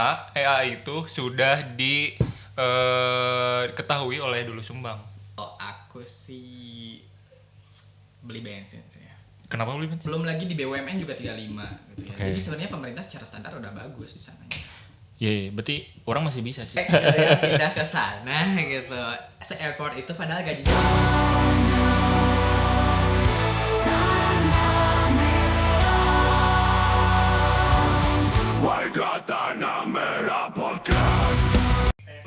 ternyata EA itu sudah diketahui oleh Dulu Sumbang. Oh, aku sih beli bensin sih. Kenapa beli bensin? Belum lagi di BUMN juga 35 gitu ya. Oke. Jadi sebenarnya pemerintah secara standar udah bagus di sana. Iya, berarti orang masih bisa sih. Ya, pindah ke sana gitu. Se-effort itu padahal gajinya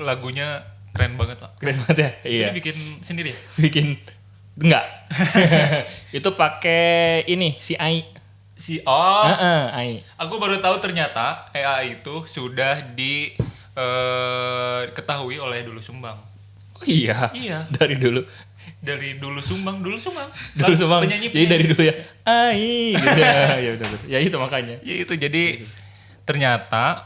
Lagunya keren banget, Pak. Keren banget ya. Iya. Ini bikin sendiri ya? Bikin enggak. Itu pakai ini si AI. AI. Aku baru tahu ternyata EA itu sudah diketahui oleh Dulu Sumbang. Oh iya. Iya. Dari dulu. Dari Dulu Sumbang. Dulu Sumbang. Jadi dari dulu ya. AI gitu ya. Ya betul. Ya itu makanya. Ya itu jadi ternyata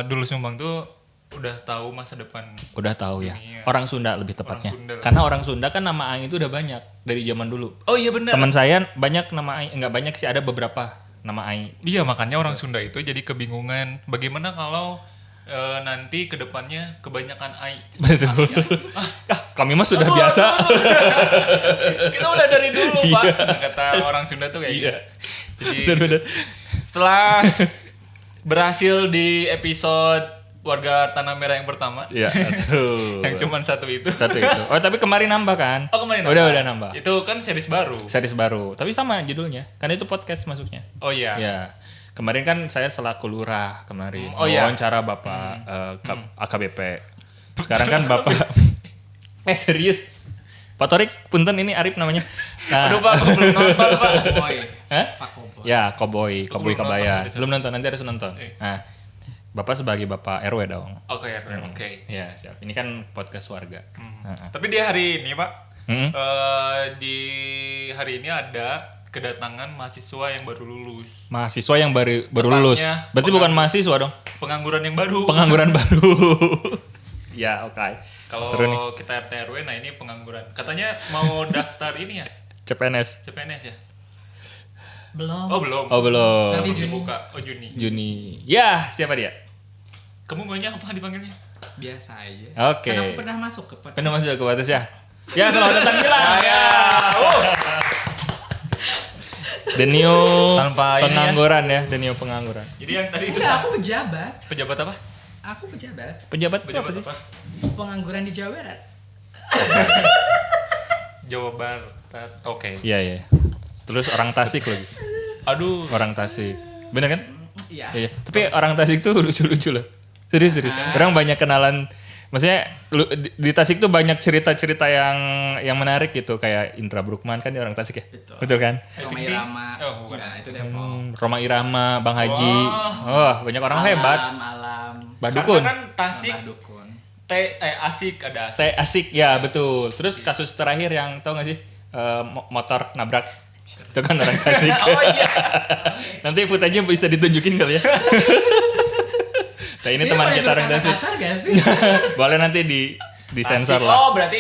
Dulu Sumbang tuh udah tahu masa depan. Udah tahu ya. Dunia. Orang Sunda lebih tepatnya. Orang Sunda. Karena orang Sunda kan nama AI itu udah banyak dari zaman dulu. Oh iya benar. Teman saya banyak nama AI, enggak banyak sih, ada beberapa nama AI. Iya, makanya orang Sunda itu jadi kebingungan bagaimana kalau nanti kedepannya kebanyakan AI. Betul. Kami mah sudah biasa. Kita udah dari dulu, Pak. Iya. Kata orang Sunda tuh kayak Iya. gitu. Jadi Benar-benar. setelah berhasil di episode Warga Tanah Merah yang pertama, Iya, betul. yang cuma satu itu. Satu itu. Oh, tapi kemarin nambah kan? Oh, kemarin Udah nambah. Itu kan series baru. Series baru. Tapi sama judulnya. Karena itu podcast masuknya. Oh iya. Ya. Kemarin kan saya selaku lurah kemarin. Oh, iya. Wawancara Bapak AKBP. Sekarang kan Bapak serius. Pak Torik, punten ini Arif namanya. Nah, Aduh, Pak, aku belum nonton, Pak. Koboy. Hah? Pak Koboy. Ya, Koboy belum Kabaya. nonton, Belum nonton, nanti harus nonton. Nah, Bapak sebagai Bapak RW dong. Oke, oke. Ya, siap. Ini kan podcast warga. Tapi di hari ini, Pak, Hmm. di hari ini ada kedatangan mahasiswa yang baru lulus. Mahasiswa yang baru Tepatnya lulus. Berarti bukan mahasiswa dong. Pengangguran yang baru. Pengangguran baru. Ya, oke. Kalau Seru nih. kita RT RW, nah ini pengangguran. Katanya mau daftar ini ya, CPNS. CPNS ya? Belum. Oh belum. Oh, belum. Nanti Belum Juni. dibuka. Oh Juni. Juni. Ya, siapa dia? Kamu maunya apa dipanggilnya? Biasa aja. Oke. Kan aku pernah masuk ke podcast. Pernah masuk ke batas ya? Ya, selamat datang Gilang. Ya. The new Tanpa ini ya. pengangguran ya, The new pengangguran. Jadi yang tadi itu Enggak, aku pejabat. pejabat apa? Aku pejabat. Pejabat itu apa Pejabat sih? apa? Pengangguran di Jawa Barat. Jawa Barat. Oke. Iya, iya. Terus orang Tasik lagi. Aduh. Orang Tasik. Bener kan? Iya. Iya. Tapi orang Tasik tuh lucu-lucu loh. Serius. Orang banyak kenalan. Maksudnya di Tasik tuh banyak cerita-cerita yang menarik gitu, kayak Indra Bruggman kan dia orang Tasik ya. Betul. Kan? Roma Irama. Oh, bukan. Nah, itu Depok. Roma Irama, Bang Haji. Oh, banyak orang hebat. Alam. Badukun. Karena kan Tasik Dukun. asik ada asik. Teh asik ya, betul. Terus kasus terakhir yang tau gak sih? Motor nabrak. Itu kan orang Tasik. Oh iya. Nanti footage-nya bisa ditunjukin kali ya. Nah, ini teman kita orang Tasik. Kasar gak sih? Boleh nanti di sensor Asik. lah. Oh berarti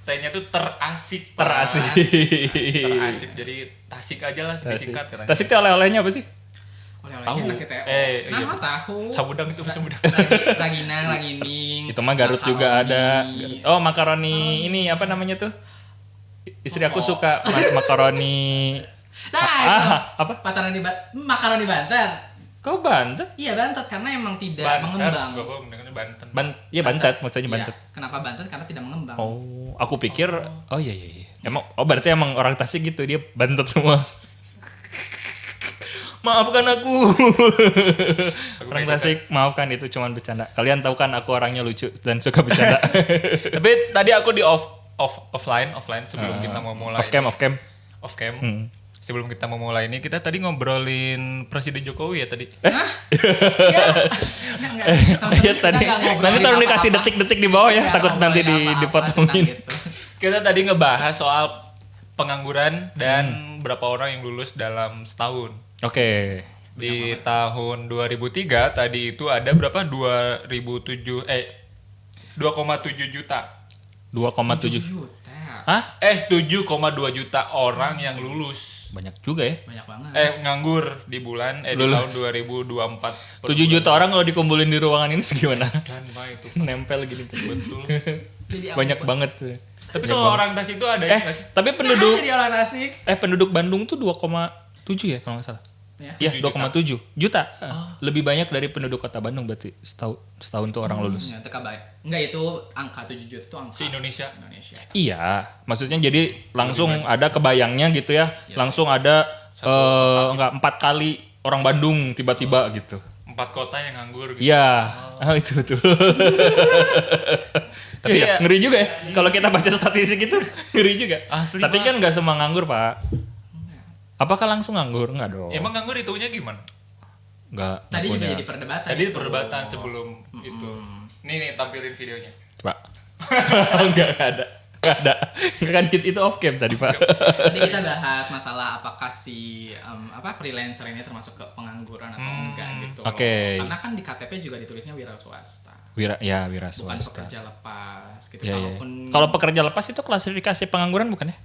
T-nya tuh terasik. Pak. Terasik. Terasik. Jadi Tasik aja lah disingkat katanya. Tasik tuh oleh-olehnya apa sih? Oleh-olehnya nasi teh. Iya. Nah, tahu. Samudang itu samudang. Laginang, lagining. Itu mah Garut juga ada. makaroni. Oh, makaroni ini apa namanya tuh? Istri aku suka makaroni. Nah, itu. Apa? Makaroni Banten. Kok Banten? Iya, Banten karena emang tidak Banten. mengembang. Bapak mendengarnya Banten. Iya Banten, maksudnya Iya. Banten. Kenapa Banten? Karena tidak mengembang. Oh, aku pikir iya. Emang berarti emang orang Tasik gitu, dia Banten semua. Maafkan aku. Orang Tasik, maafkan itu cuma bercanda. Kalian tahu kan aku orangnya lucu dan suka bercanda. Tapi tadi aku di offline sebelum kita mau mulai. Off cam. Off cam. Sebelum kita mau mulai ini, kita tadi ngobrolin Presiden Jokowi ya tadi. Enggak. Iya tadi. Nanti tolong dikasih detik-detik di bawah ya, takut nanti dipotongin. Kita tadi ngebahas soal pengangguran dan berapa orang yang lulus dalam setahun. Oke. Di tahun 2003 tadi itu ada berapa? 2,7 juta. 2,7 juta. Hah? 7,2 juta orang yang lulus. Banyak juga ya. Banyak banget. Nganggur di bulan di Lulus. tahun 2024. 7 juta orang kalau dikumpulin di ruangan ini segimana? Dan Pak, itu Nempel gini tuh. betul. Jadi Banyak banget tuh. Tapi kalau orang Tasik itu ada nggak sih? Tapi penduduk penduduk jadi orang Tasik. penduduk Bandung tuh 2,7 ya kalau nggak salah. Ya. Iya, 7 2,7 juta. Lebih banyak dari penduduk kota Bandung berarti setahun tuh orang lulus. Ya, teka baik. Enggak, itu angka 7 juta itu angka Se-Indonesia. Indonesia. Iya, maksudnya jadi langsung ada kebayangnya gitu ya. Langsung ada enggak 4 kali orang Bandung tiba-tiba gitu. 4 kota yang nganggur gitu. Iya, itu betul. Tapi ya, ngeri juga ya. Kalau kita baca statistik itu ngeri juga. Asli, Tapi Pak. kan nggak semua nganggur, Pak. Apakah langsung nganggur? Enggak dong. Emang nganggur itunya gimana? Enggak. Tadi nggak juga punya. jadi perdebatan. Tadi itu. perdebatan sebelum itu. Nih tampilin videonya. Pak. Enggak ada. Enggak ada. Kan itu off cam tadi, Pak. Tadi kita bahas masalah apakah si freelancer ini termasuk ke pengangguran atau enggak gitu. Oke. Karena kan di KTP juga ditulisnya wira swasta. Wira Bukan swasta. pekerja lepas gitu. Ya, ya. Kalaupun Kalau pekerja lepas itu klasifikasi pengangguran bukan ya?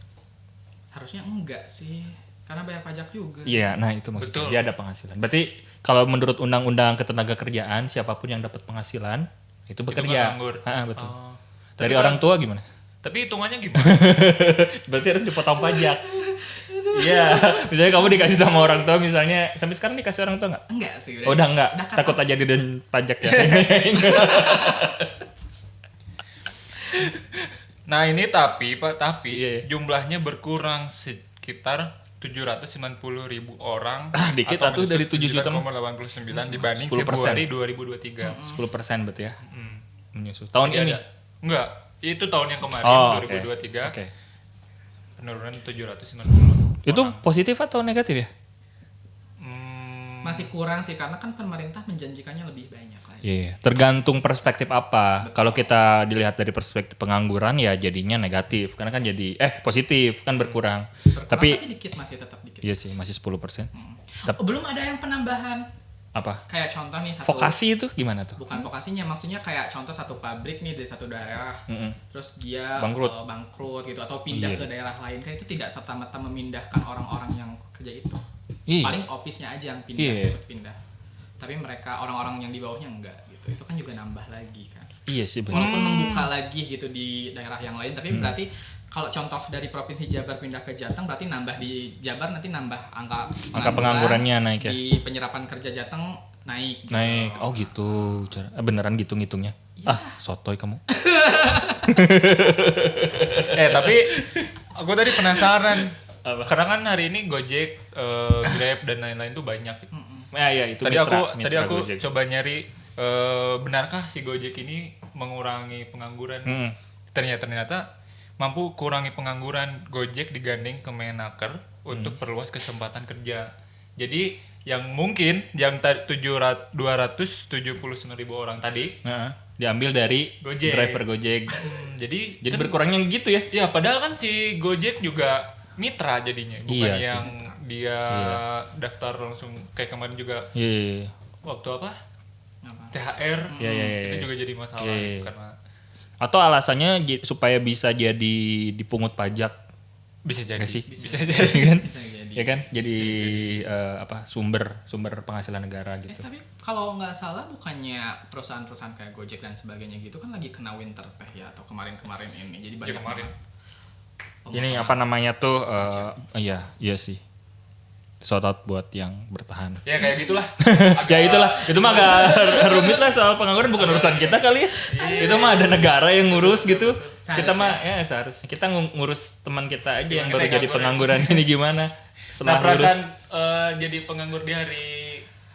harusnya enggak sih. Karena bayar pajak juga. Iya, nah itu maksudnya. Betul. Dia ada penghasilan. Berarti kalau menurut Undang-Undang Ketenagakerjaan, siapapun yang dapat penghasilan itu bekerja. nganggur. Betul. Oh. Dari Tapi orang tua gimana? Tapi hitungannya gimana? Berarti harus dipotong pajak. Iya, misalnya kamu dikasih sama orang tua misalnya, sampai sekarang dikasih orang tua nggak? Enggak sih. Oh, udah enggak. cut Takut off. aja di dan pajak ya. Nah ini tapi Iya. jumlahnya berkurang sekitar 790.000 orang. Dikit atuh dari 7 juta mah. 9,89 dibanding 10%. Februari 2023. 10% berarti ya. Menyusul. Tahun Jadi ini. ada- Enggak, itu tahun yang kemarin Oh, oke. 2023. Oke. Penurunan 790. Itu positif atau negatif ya? Masih kurang sih karena kan pemerintah menjanjikannya lebih banyak lah. Iya, tergantung perspektif apa. Kalau kita dilihat dari perspektif pengangguran ya jadinya negatif karena kan jadi positif kan berkurang. Berkurang, Tapi tapi dikit, masih tetap dikit. iya sih masih 10%. Belum ada yang penambahan. Apa? Kayak contoh nih satu. Vokasi itu gimana tuh? Bukan vokasinya, maksudnya kayak contoh satu pabrik nih dari satu daerah, terus dia bangkrut gitu atau pindah Iya. ke daerah lain, kan itu tidak serta-merta memindahkan orang-orang yang kerja itu. Iya. Paling office-nya aja yang pindah, Iya. ikut pindah. Tapi mereka orang-orang yang di bawahnya enggak gitu. Itu kan juga nambah lagi kan. Iya sih benar. Walaupun membuka lagi gitu di daerah yang lain, tapi berarti kalau contoh dari provinsi Jabar pindah ke Jateng, berarti nambah di Jabar nanti nambah angka penganggurannya naik ya. Di penyerapan kerja Jateng naik. Gitu. Naik. Oh gitu. Beneran gitu ngitungnya. Sotoy kamu. Tapi aku tadi penasaran. Apa? Karena kan hari ini Gojek, Grab dan lain-lain tuh banyak. Ya itu Tadi mitra aku Gojek. coba nyari benarkah si Gojek ini mengurangi pengangguran? Ternyata mampu kurangi pengangguran. Gojek digandeng Kemenaker untuk perluas kesempatan kerja. Jadi yang mungkin yang 279.000 orang tadi diambil dari Gojek. driver Gojek. jadi Jadi kan- berkurangnya gitu ya. Ya padahal kan si Gojek juga mitra jadinya, bukan Iya sih. yang dia daftar langsung kayak kemarin juga Iya. waktu apa? Apa? THR. Iya. Itu juga jadi masalah Iya. karena Atau alasannya supaya bisa jadi dipungut pajak. bisa jadi Nggak sih? bisa jadi kan? Bisa jadi. Ya kan? Jadi sumber penghasilan negara gitu. Tapi kalau nggak salah bukannya perusahaan-perusahaan kayak Gojek dan sebagainya gitu kan lagi kena winter teh ya, atau kemarin-kemarin ini. Jadi banyak kemarin. Ini apa namanya tuh iya sih. Shout out buat yang bertahan. ya kayak gitulah. Ya itulah, itu mah agak rumit lah soal pengangguran, bukan urusan kita kali ya. Itu mah ada negara yang ngurus gitu. Kita mah ya seharusnya kita ngurus teman kita aja yang Teman baru kita jadi yang pengangguran ini gimana. Nah Setelah perasaan lulus jadi penganggur di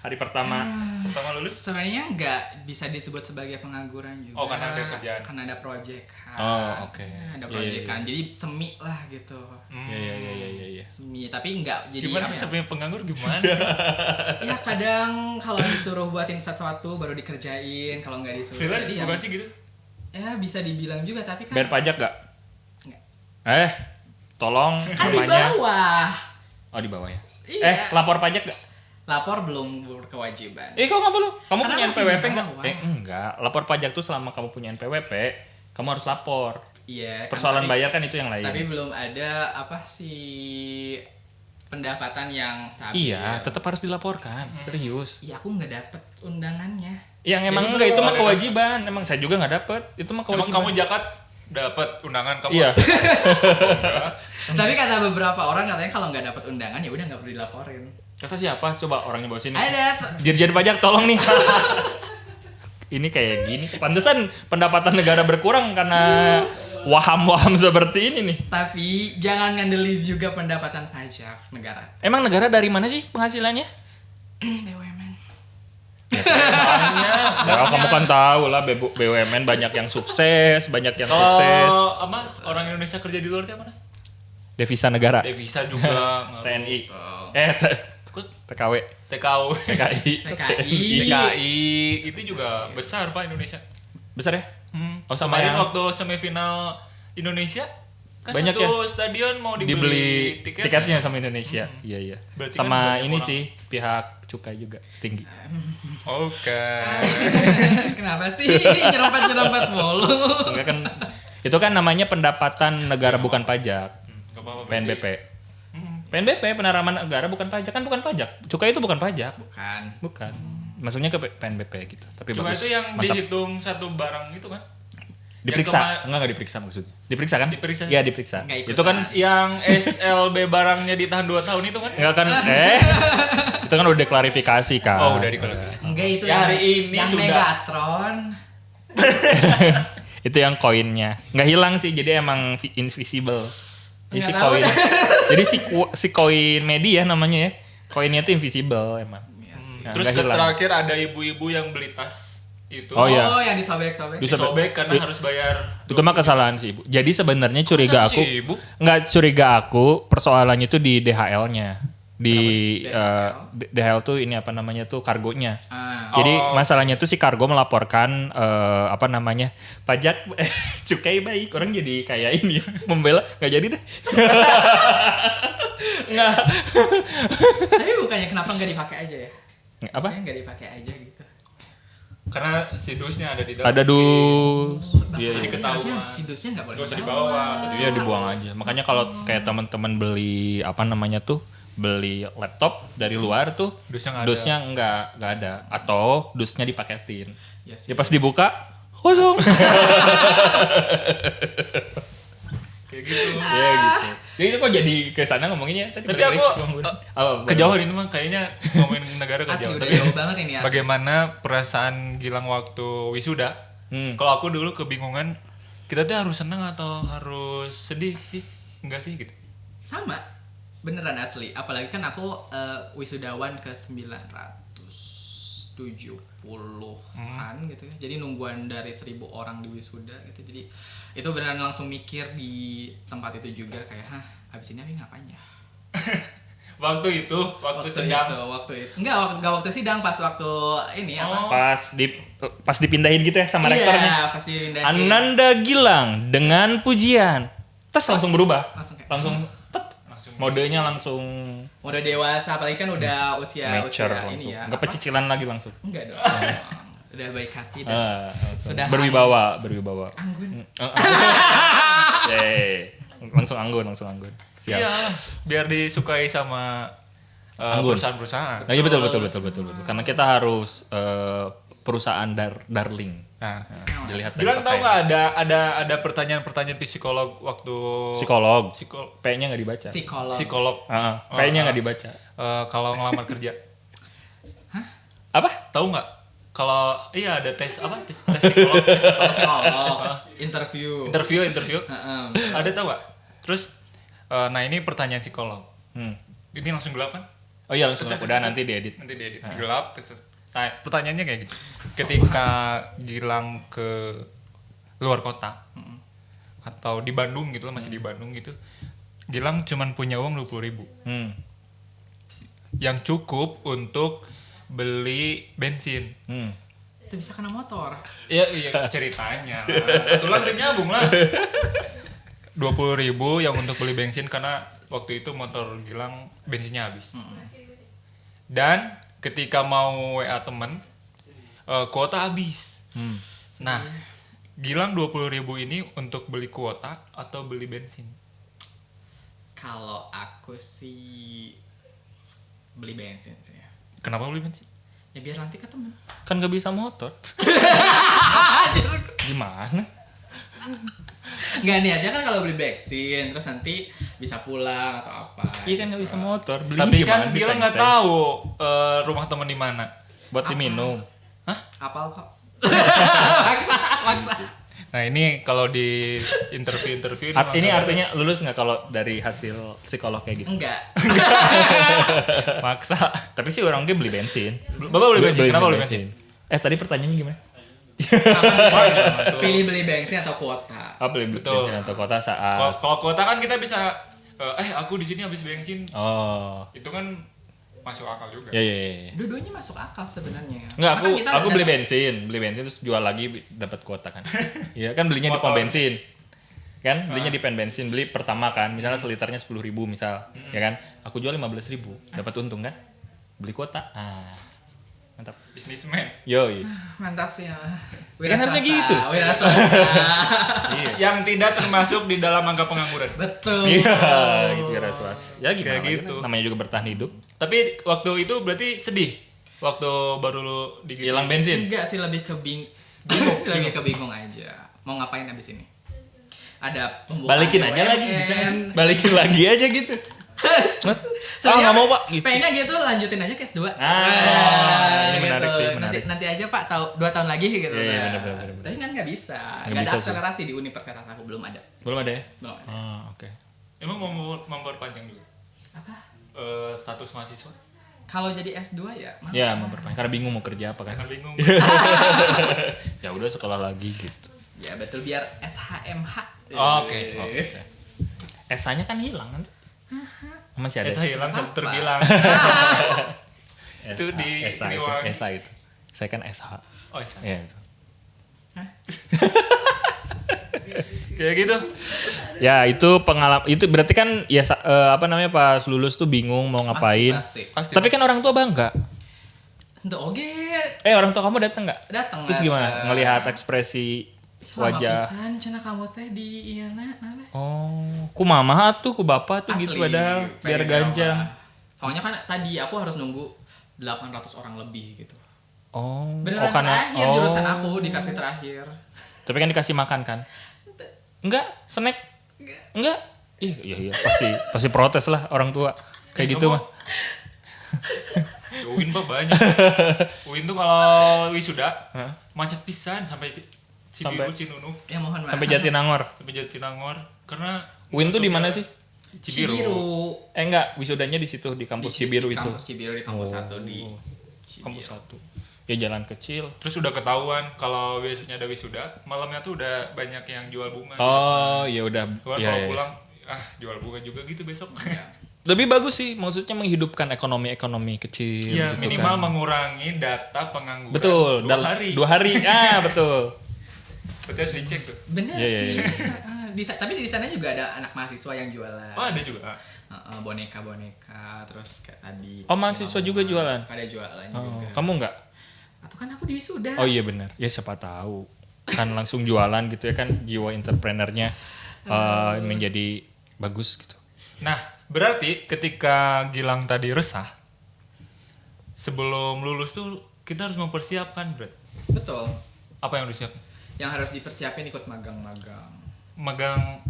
hari pertama. pertama lulus. Sebenarnya nggak bisa disebut sebagai pengangguran juga. Oh, karena ada kerjaan. Karena ada project. Oh, oke. Ada Iya, project iya, kan. Jadi semi lah gitu. Iya. Semi, tapi nggak jadi Gimana apa sih ya? sebenarnya penganggur gimana sih? Ya kadang kalau disuruh buatin sesuatu baru dikerjain, kalau nggak disuruh. Freelance jadi bukan ya, sih gitu? ya bisa dibilang juga, tapi kan Bayar pajak gak? Nggak. Tolong kan di namanya. bawah. Oh di bawah ya. Iya. Lapor pajak gak? Lapor belum berkewajiban. Kok nggak perlu? Kamu Karena punya masih NPWP di nggak? bawah. Enggak. Lapor pajak tuh selama kamu punya NPWP, kamu harus lapor. Iya. kan, Persoalan tapi- bayar kan itu yang lain. Tapi belum ada apa sih pendapatan yang stabil. Iya, tetap harus dilaporkan. Serius. Ya aku nggak dapet undangannya. Yang emang enggak itu mah kewajiban. Emang saya juga nggak dapet. Itu mah Emang kewajiban. kamu jakat dapat undangan kamu? Iya. Tapi kata beberapa orang katanya kalau nggak dapet undangan ya udah nggak perlu dilaporin. Kata siapa? Coba orangnya bawa sini. Ada. Dirjen pajak tolong nih. Ini kayak gini. Pantesan pendapatan negara berkurang karena waham-waham seperti ini nih. Tapi jangan ngandelin juga pendapatan pajak negara. Emang negara dari mana sih penghasilannya? BUMN. Ya, kamu kan tahu lah BUMN banyak yang sukses, banyak yang sukses. Kalau orang Indonesia kerja di luar itu apa? Devisa negara. Devisa juga. TNI. TKW. TKW. TKI. TKI itu juga besar Pak Indonesia. Besar ya? Oh, sama Kemarin yang waktu semifinal Indonesia kan banyak satu ya? stadion mau dibeli dibeli tiketnya sama Indonesia. Iya. Berarti Sama kan banyak ini orang. sih pihak cukai juga tinggi. Oke. Kenapa sih nyerempet mulu? Enggak kan itu kan namanya pendapatan negara bukan pajak. Gak apa-apa. PNBP. PNBP penerimaan negara bukan pajak, kan bukan pajak. Cukai itu bukan pajak. Bukan. Maksudnya ke PNBP gitu. Tapi Cuma bagus. itu yang Mantap. dihitung satu barang itu kan? Diperiksa. Enggak diperiksa maksudnya. Diperiksa kan? Diperiksa. Iya, diperiksa. Nggak ikutan. Itu kan Yang SLB barangnya ditahan 2 tahun itu kan? enggak kan itu kan udah diklarifikasi kan. Oh, udah diklarifikasi. Enggak itu Ya, hari ini yang sudah. Megatron. Itu yang koinnya. Enggak hilang sih, jadi emang invisible. Jadi si Nggak tahu koin. dah. Jadi si koin media namanya ya. Koinnya itu invisible emang. Nah, Terus nggak hilang. terakhir ada ibu-ibu yang beli tas itu. Oh, iya. Yang disobek-sobek. Disobek karena harus bayar. Itu mah kesalahan sih ibu. Jadi sebenarnya curiga Masa aku, sih, Ibu? nggak curiga aku persoalannya itu di DHL-nya, di DHL tuh ini apa namanya tuh kargonya. Jadi masalahnya tuh si kargo melaporkan apa namanya pajak cukai baik, orang jadi kayak ini membela nggak jadi deh. Nggak. Tapi bukannya kenapa nggak dipakai aja ya? Apa? Maksudnya nggak dipakai aja gitu. Karena si dusnya ada di dalam. Ada dus. Iya, jadi ketahuan. harusnya si dusnya nggak boleh Gak usah dibawa. dibawa. Iya dibuang aja. Makanya kalau kayak teman-teman beli apa namanya tuh beli laptop dari luar tuh Dusnya nggak ada. nggak ada atau dusnya dipaketin. Ya sih. Ya pas dibuka kosong. Kayak gitu. Ya gitu. Ya itu kok jadi ke sana ngomonginnya tadi. Tapi balik aku lagi ke Bang Budi. kejauhan ini mah kayaknya ngomongin negara Asli kejauhan. udah Tapi jauh banget ini asli. bagaimana perasaan Gilang waktu wisuda? Kalau aku dulu kebingungan, kita tuh harus senang atau harus sedih sih? Enggak sih gitu. Sama. Beneran asli. Apalagi kan aku wisudawan ke 970-an gitu ya. Jadi nungguan dari 1000 orang di wisuda gitu. Jadi itu beneran langsung mikir di tempat itu juga kayak, hah, abis ini aku ngapain ya? Waktu itu, waktu sedang. Enggak waktu sidang, pas waktu ini apa? Pas dipindahin gitu ya sama rektornya. Iya, pasti pindahin. Ananda Gilang dengan pujian. Terus langsung berubah. Langsung kayak, Langsung modenya langsung udah dewasa, apalagi kan udah usia mature ini langsung. ya. Enggak apa? pecicilan lagi langsung. Enggak dong. Udah baik hati dan Langsung. Sudah berwibawa. anggun. Langsung anggun. Siap. Iya, biar disukai sama Anggun. perusahaan-perusahaan. Nah, iya betul. Karena kita harus perusahaan darling. Nah, Dilihat dari Gilang tahu pakaian. nggak ada pertanyaan-pertanyaan psikolog waktu Psikolog. P-nya nggak dibaca. Psikolog. P-nya nggak dibaca. Kalau ngelamar kerja. Apa? Tahu nggak? Kalau iya ada tes apa? Tes psikolog. Psikolog. Interview. Interview. Heeh. Ada tahu nggak? Terus, nah ini pertanyaan psikolog. Ini langsung gelap kan? Oh iya langsung udah nanti diedit. Nanti diedit. Gelap. Nah, pertanyaannya kayak gitu. Ketika Gilang ke luar kota atau di Bandung gitu lah, masih di Bandung gitu, Gilang cuman punya uang 20.000 yang cukup untuk beli bensin. Itu bisa kena motor. Iya ceritanya. Kebetulan nyambung lah. 20.000 yang untuk beli bensin karena waktu itu motor Gilang bensinnya habis. Dan ketika mau WA temen, kuota habis. Nah, Gilang 20.000 ini untuk beli kuota atau beli bensin? Kalau aku sih beli bensin sih. Kenapa beli bensin? Ya biar nanti ketemu. Kan gak bisa motor. Gimana? Nggak niatnya kan kalau beli bensin terus nanti bisa pulang atau apa. Iya kan gak bisa motor. Belinya Tapi gimana? kan Gilang nggak tahu rumah temen di mana. Buat diminum. Apal kok. Maksa. Nah ini kalau di interview Ini artinya lulus nggak kalau dari hasil psikolog kayak gitu? Enggak. maksa. Tapi sih orang beli bensin. Bapak beli bensin. Kenapa beli bensin? Tadi pertanyaannya gimana? Pilih beli bensin atau kuota. Beli Betul. bensin atau kota saat. Kalau kota kan kita bisa aku di sini habis bensin. Oh. Itu kan masuk akal juga. Ya. Dua-duanya masuk akal sebenarnya. Enggak, Karena kita aku udah- beli bensin terus jual lagi dapat kuota kan. Iya kan belinya di pom Motor. bensin. Kan belinya di pen bensin, beli pertama kan, misalnya seliternya 10.000 misal, ya kan? Aku jual 15.000, dapat untung kan? Beli kuota. Mantap. Bisnismen. Yoi. Mantap sih ya. Kan harusnya gitu. Wira swasta. Iya. Yang tidak termasuk di dalam angka pengangguran. Betul. Iya, gitu ya swasta. Ya gimana Kayak lagi gitu. kan? Namanya juga bertahan hidup. Tapi waktu itu berarti sedih. Waktu baru lu digituin. Hilang bensin. Enggak sih, lebih ke bingung lebih ke bingung aja. Mau ngapain abis ini? Ada pembukaan Balikin aja lagi, BUMN. bisa nggak sih? Balikin lagi aja gitu. Soalnya nggak mau pak. Gitu. Pengennya gitu lanjutin aja ke S2. Ini Gitu. menarik sih, menarik. Nanti aja Pak, 2 tahun lagi gitu. Iya, benar. Tapi kan nggak bisa. Nggak Nggak bisa ada sih. akselerasi di universitas aku, belum ada. Belum ada ya? Belum ada. Oke. Emang mau memperpanjang juga Apa? status mahasiswa? Kalau jadi S2 ya, Ya memperpanjang karena bingung mau kerja apa kan. Karena bingung. Ya udah sekolah lagi gitu. ya betul, biar SHMH. Oke. SA-nya kan hilang nanti. Masih ada. Esa hilang satu terbilang. Itu di SA itu, Siliwangi. SA itu. Saya kan SH. Oh, Esa. Ya itu. Kayak gitu. Ya itu pengalaman itu berarti kan ya pas lulus tuh bingung mau ngapain. Pasti. Tapi kan orang tua bangga. Untuk oge Orang tua kamu datang nggak? datang. Terus gimana? Ngelihat ekspresi wajah. Lama pisan cenah kamu teh di ieu-na nana. Oh, ku mama tuh, ku bapak tuh gitu padahal biar ganjang. Soalnya kan tadi aku harus nunggu 800 orang lebih gitu. Oh, Beneran karena terakhir jurusan aku dikasih terakhir. Tapi kan dikasih makan kan? Enggak, snack. Enggak. Iya, pasti protes lah orang tua. Kayak gitu mah. Uin pak banyak. Uin tuh kalau wisuda macet pisan sampai Cibiru, Cinunuk, Ya mohon maaf. Sampai Jatinangor. sampai Jatinangor karena Win tuh di mana sih? Cibiru. Enggak, wisudanya di situ di kampus Cibiru itu. Kampus Cibiru di kampus 1 di Kampus 1. Ya jalan kecil. Terus udah ketahuan kalau besoknya ada wisuda, malamnya tuh udah banyak yang jual bunga. Oh, ya udah. Cuman Ya, kalau ya. pulang, jual bunga juga gitu besok. Lebih bagus sih, maksudnya menghidupkan ekonomi kecil Ya gitu minimal kan. mengurangi data pengangguran. Betul, 2 hari. 2 hari. Betul. Berarti harus dicek tuh. Bener Iya, sih. iya, Tapi di sana juga ada anak mahasiswa yang jualan. Oh ada juga. Boneka terus kayak tadi. Oh, mahasiswa juga jualan? Pada jualan Oh, juga. kamu enggak? Atau kan aku di wisuda. Oh iya benar. Ya siapa tahu. Kan langsung jualan gitu ya kan, jiwa entrepreneurnya menjadi bagus gitu. Nah berarti ketika Gilang tadi resah, sebelum lulus tuh kita harus mempersiapkan Brad. Betul. Apa yang harus disiapkan? Yang harus dipersiapin ikut magang-magang. Magang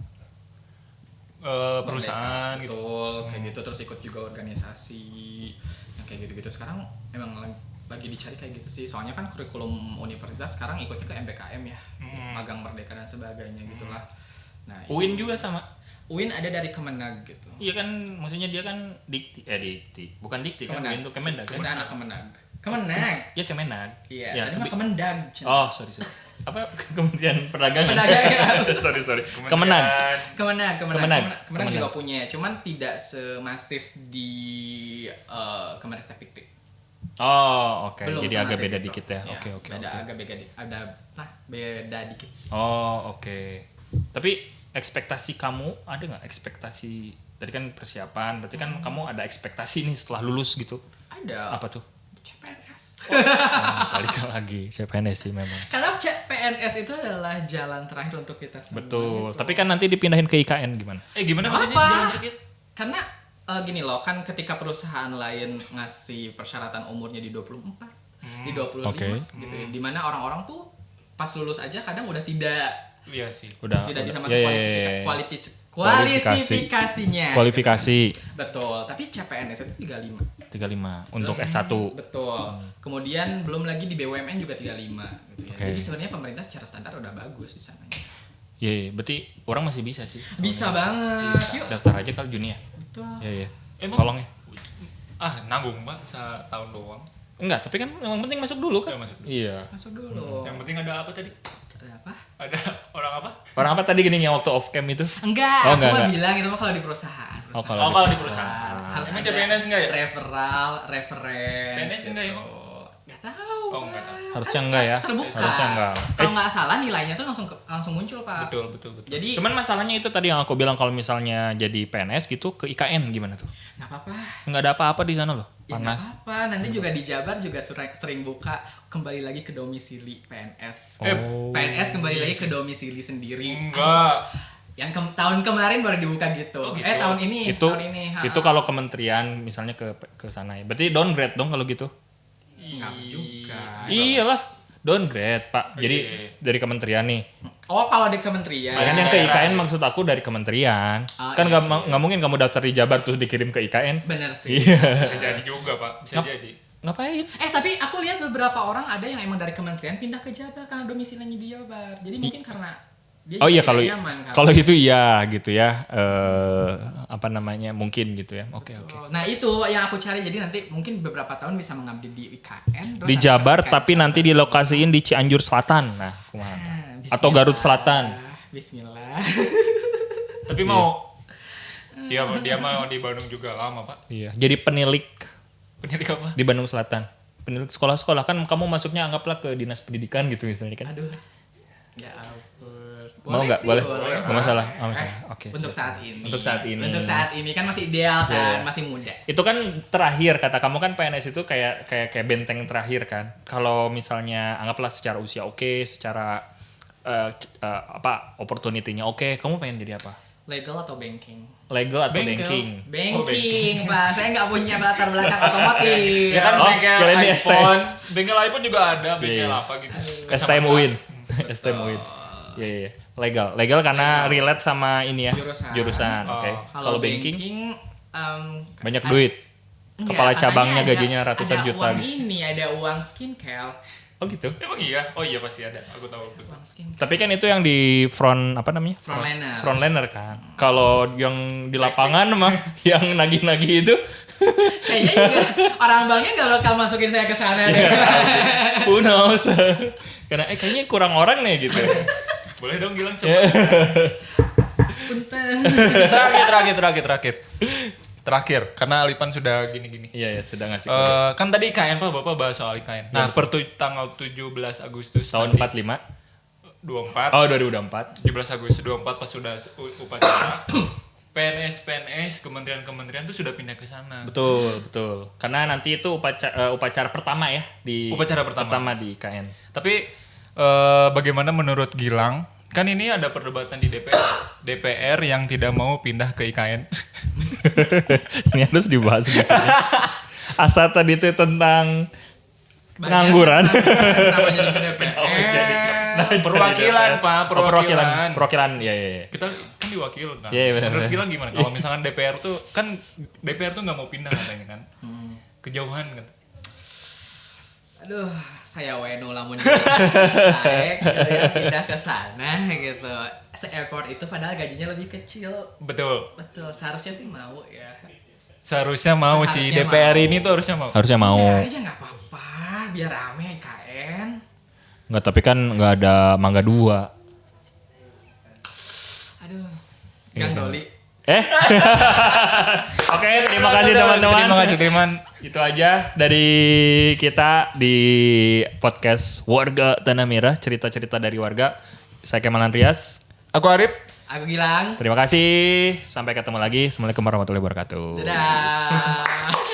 perusahaan Merdeka, gitu. betul, kayak gitu, terus ikut juga organisasi yang kayak gitu-gitu. Sekarang emang lagi dicari kayak gitu sih, soalnya kan kurikulum universitas sekarang ikutnya ke MBKM ya, magang merdeka dan sebagainya gitulah. Nah UIN juga sama. UIN ada dari Kemenag gitu. Iya kan, maksudnya dia kan dikti, bukan dikti kan, UIN itu Kemendag kan. Kita anak Kemenag. Ya Kemenag. Iya, Ya, tadi mah tapi- Kemendag. Oh sorry. Apa Kementerian Perdagangan? Perdagangan. sorry. Kemenag. Kemenag juga punya, cuman tidak semasif di Kemenristek Dikti. Oh oke, Belum jadi agak semasif beda itu. dikit ya. Oke. Agak beda dikit. Oh oke. Tapi ekspektasi kamu ada nggak ekspektasi? Tadi kan persiapan, berarti kan kamu ada ekspektasi nih setelah lulus gitu. Ada. Apa tuh? CPNS. Balik lagi CPNS sih memang. Karena PNS itu adalah jalan terakhir untuk kita semua. Betul. gitu. Tapi kan nanti dipindahin ke IKN gimana? Gimana maksudnya Apa? jalan terakhir? Karena gini loh, kan ketika perusahaan lain ngasih persyaratan umurnya di 24, di 25 gitu ya. Dimana orang-orang tuh pas lulus aja kadang udah tidak bisa masuk kualifikasinya. Kualifikasi. Betul, tapi CPNS itu 35 untuk terus, S1. Betul. Kemudian belum lagi di BUMN juga 35 gitu ya. Okay. Jadi sebenarnya pemerintah secara standar udah bagus di sana. Iya, berarti orang masih bisa sih. Bisa banget. Bisa. Yuk. Daftar aja kalau Juni ya. Betul. Iya. Emang? Tolong ya. Nanggung Pak setahun doang. Enggak, tapi kan yang penting masuk dulu kan. Ya, masuk dulu. Iya. Masuk dulu. Yang penting ada apa tadi? Ada apa? Ada orang apa? Orang apa tadi gini yang waktu off cam itu? Enggak, Oh, aku enggak. mah bilang itu mah kalau di perusahaan. kalau di perusahaan. Harus Emang ada CPNS enggak ya? reference. PNS enggak ya? Enggak tahu. Oh, enggak tahu. Harusnya enggak ya? Terbuka. Harusnya enggak. Kalau nggak salah nilainya tuh langsung muncul, Pak. Betul. Jadi Cuman masalahnya itu tadi yang aku bilang kalau misalnya jadi PNS gitu ke IKN gimana tuh? nggak apa-apa. Enggak ada apa-apa di sana loh. Ya nggak Panas. apa-apa. Nanti juga di Jabar juga sering buka kembali lagi ke domisili PNS. Oh. PNS kembali lagi ke domisili sendiri. Enggak. Yang tahun kemarin baru dibuka gitu. Oh, gitu. Tahun ini. Itu kalau kementerian misalnya ke sana ya. Berarti downgrade dong kalau gitu. Enggak juga. Iyalah, downgrade, Pak. Oh, Jadi iya. dari kementerian nih. Oh, kalau di kementerian. Kan yang ke IKN maksud aku dari kementerian. Oh, Kan iya nggak mungkin kamu daftar di Jabar terus dikirim ke IKN. Bener sih. Iya. Bisa jadi juga Pak, bisa jadi. Ngapain? Tapi aku lihat beberapa orang ada yang emang dari kementerian pindah ke Jabar karena domisilinya di Jabar. Jadi mungkin karena dia Oh iya juga kalau nyaman kan. kalau itu iya gitu ya. Apa namanya? Mungkin gitu ya. Oke. Nah itu yang aku cari, jadi nanti mungkin beberapa tahun bisa mengabdi di IKN. terus Di nanti Jabar IKN tapi nanti dilokasiin di Cianjur Selatan. Nah, kumaha. Bismillah. Atau Garut Selatan. Bismillah. Tapi mau dia mau di Bandung juga lama Pak. Iya, jadi penilik Penyidik apa? di Bandung Selatan. Penilik sekolah-sekolah kan kamu masuknya anggaplah ke dinas pendidikan gitu misalnya kan. Aduh. Ya ampun. Mau nggak? sih, Boleh? boleh. Nggak masalah. Nggak masalah. Oke. Untuk siap. saat ini. Untuk saat ini. Untuk saat ini kan masih ideal kan, Iya. masih muda. Itu kan terakhir kata kamu kan PNS itu kayak benteng terakhir kan. Kalau misalnya anggaplah secara usia oke, secara opportunity-nya oke, kamu pengen jadi apa? Legal atau banking? Legal atau Bengkel. banking? Banking, Pak. Saya nggak punya latar belakang otomotif. Ya kan Oh, bengkel kirain di ST. iPhone. Bengkel iPhone juga ada, bengkel Iya. apa gitu. STM UIN. STM UIN. Iya. Legal karena relate sama ini ya. Jurusan. Oke. Kalau Kalau banking banyak ad- duit. enggak, Kepala katanya cabangnya ada- gajinya ratusan ada juta. Uang ini ada uang skincare. Oh gitu. Emang iya? Oh iya pasti ada. Aku tahu. Uang skincare. Tapi kan itu yang di front apa namanya? Frontliner. Frontliner kan. Kalau yang di lapangan mah yang nagih-nagih itu Kayaknya juga orang banknya nggak bakal masukin saya ke sana deh. who knows. Karena kayaknya kurang orang nih gitu. Boleh dong Gilang coba. Punten. Terakhir, karena Alipan sudah gini-gini. Iya ya sudah ngasih Kan tadi IKN Pak, Bapak bahas soal IKN. Nah, tanggal 17 Agustus tahun nanti, 45. 24, Oh 2024. 17 Agustus 24 pas sudah upacara. PNS kementerian tuh sudah pindah ke sana. Betul. Karena nanti itu upacara pertama ya di Upacara pertama. di IKN. Tapi bagaimana menurut Gilang? Kan ini ada perdebatan di DPR yang tidak mau pindah ke IKN. Ini harus dibahas di sini. Asa tadi itu tentang pengangguran. Kenapa jadi ke DPR? Perwakilan, Pak, Perwakilan. Iya. Kita kan diwakilkan. Iya, benar. Menurut Gilang gimana? Kalau misalkan DPR tuh kan DPR tuh nggak mau pindah katanya kan. Kejauhan kan. Aduh, saya weno lamun saya gitu ya, pindah ke sana gitu. Se-effort itu padahal gajinya lebih kecil. Betul. Betul, seharusnya sih mau ya. Seharusnya mau si Seharusnya DPR mau. ini tuh harusnya mau. Harusnya mau. Ya aja nggak apa-apa, biar rame KN. Enggak, tapi kan nggak ada Mangga 2. Aduh, Gang Doli. Oke, terima kasih teman-teman. Terima kasih Triman. Itu aja dari kita di podcast Warga Tanah Merah, cerita-cerita dari warga. Saya Kemal Andreas. Aku Arif. Aku Gilang. Terima kasih. Sampai ketemu lagi. Assalamualaikum warahmatullahi wabarakatuh. Dadah.